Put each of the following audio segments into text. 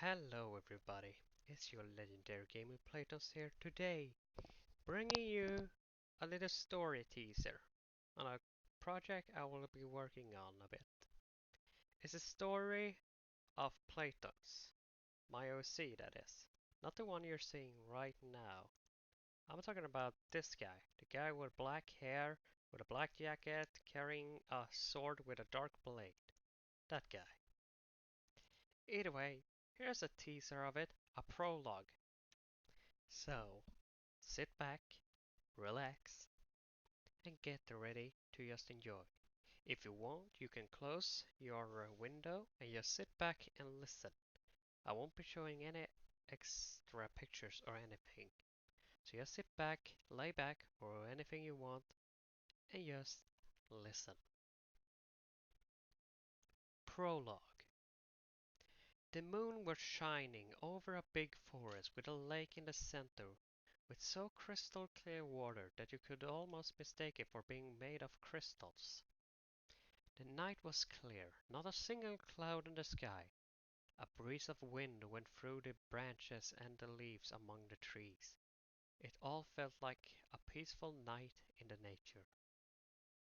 Hello everybody, it's your legendary gamer Playtons here today, bringing you a little story teaser on a project I will be working on a bit. It's a story of Playtons, my OC that is, not the one you're seeing right now. I'm talking about this guy, the guy with black hair, with a black jacket, carrying a sword with a dark blade. That guy. Either way, here's a teaser of it, a prologue. So, sit back, relax, and get ready to just enjoy. If you want, you can close your window and just sit back and listen. I won't be showing any extra pictures or anything. So just sit back, lay back, or anything you want, and just listen. Prologue. The moon was shining over a big forest with a lake in the center with so crystal clear water that you could almost mistake it for being made of crystals. The night was clear, not a single cloud in the sky. A breeze of wind went through the branches and the leaves among the trees. It all felt like a peaceful night in the nature.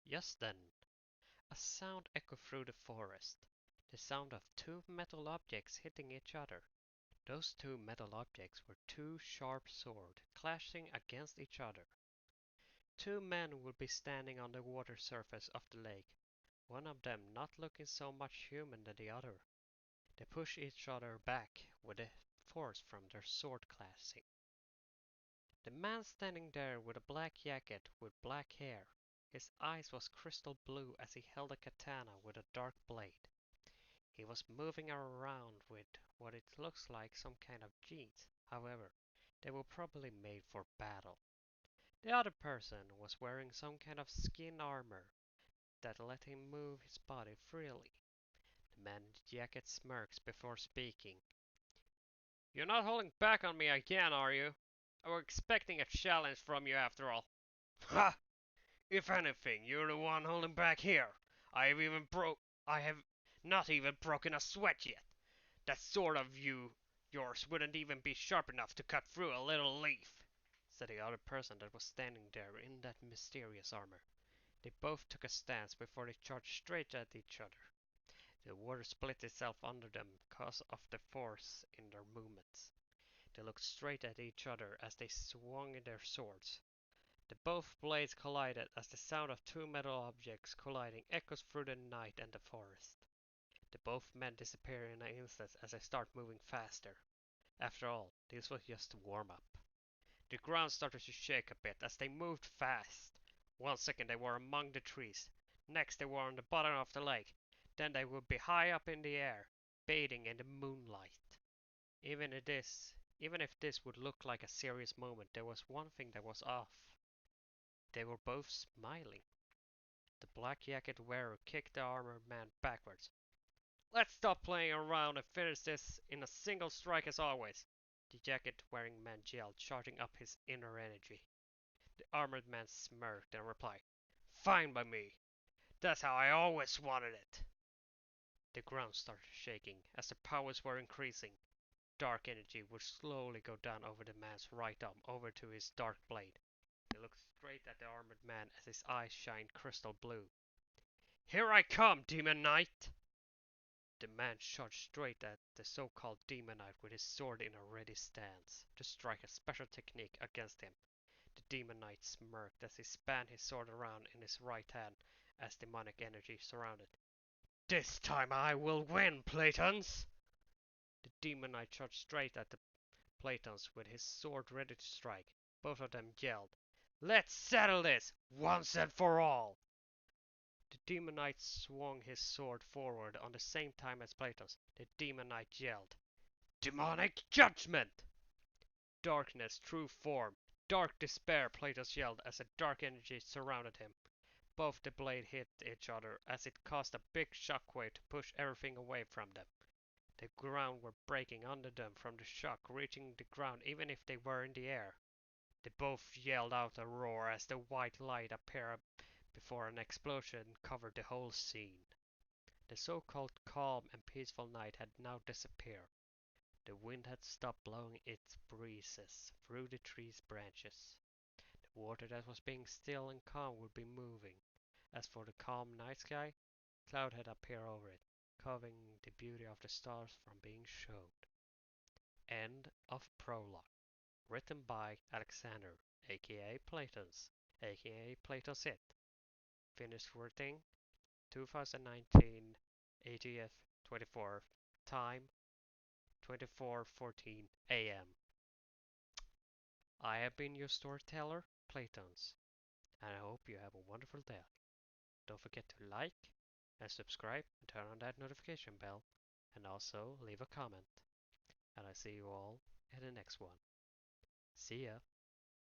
Just then, a sound echoed through the forest, the sound of two metal objects hitting each other. Those two metal objects were two sharp swords clashing against each other. Two men would be standing on the water surface of the lake, one of them not looking so much human than the other. They push each other back with the force from their sword clashing. The man standing there with a black jacket with black hair, his eyes was crystal blue as he held a katana with a dark blade. He was moving around with what it looks like some kind of jeans. However, they were probably made for battle. The other person was wearing some kind of skin armor that let him move his body freely. The man in the jacket smirks before speaking. You're not holding back on me again, are you? I was expecting a challenge from you after all. Ha! If anything, you're the one holding back here. I have not even broken a sweat yet. That sword of yours wouldn't even be sharp enough to cut through a little leaf, said the other person that was standing there in that mysterious armor. They both took a stance before they charged straight at each other. The water split itself under them because of the force in their movements. They looked straight at each other as they swung their swords. The both blades collided as the sound of two metal objects colliding echoes through the night and the forest. The both men disappear in an instant as they start moving faster. After all, this was just a warm-up. The ground started to shake a bit as they moved fast. 1 second they were among the trees, next they were on the bottom of the lake, then they would be high up in the air, bathing in the moonlight. Even if this would look like a serious moment, there was one thing that was off. They were both smiling. The black jacket wearer kicked the armored man backwards. Let's stop playing around and finish this in a single strike as always, the jacket-wearing man yelled, charging up his inner energy. The armored man smirked and replied, Fine by me. That's how I always wanted it. The ground started shaking as the powers were increasing. Dark energy would slowly go down over the man's right arm over to his dark blade. He looked straight at the armored man as his eyes shined crystal blue. Here I come, Demon Knight! The man charged straight at the so-called Demon Knight with his sword in a ready stance to strike a special technique against him. The Demon Knight smirked as he span his sword around in his right hand as demonic energy surrounded. This time I will win, Playtons! The Demon Knight charged straight at the Playtons with his sword ready to strike. Both of them yelled, Let's settle this, once and for all! The Demon Knight swung his sword forward on the same time as Playtons. The Demon Knight yelled, Demonic Judgment! Darkness, true form. Dark despair, Playtons yelled as a dark energy surrounded him. Both the blades hit each other as it caused a big shockwave to push everything away from them. The ground were breaking under them from the shock, reaching the ground even if they were in the air. They both yelled out a roar as the white light appeared before an explosion covered the whole scene. The so-called calm and peaceful night had now disappeared. The wind had stopped blowing its breezes through the tree's branches. The water that was being still and calm would be moving. As for the calm night sky, cloud had appeared over it, covering the beauty of the stars from being showed. End of Prologue. Written by Alexander, aka Playtons, aka Playtons It. Finished writing 2019 80th 24th. Time 24:14 a.m. I have been your storyteller, Playtons, and I hope you have a wonderful day. Don't forget to like and subscribe and turn on that notification bell, and also leave a comment. And I see you all in the next one. See ya!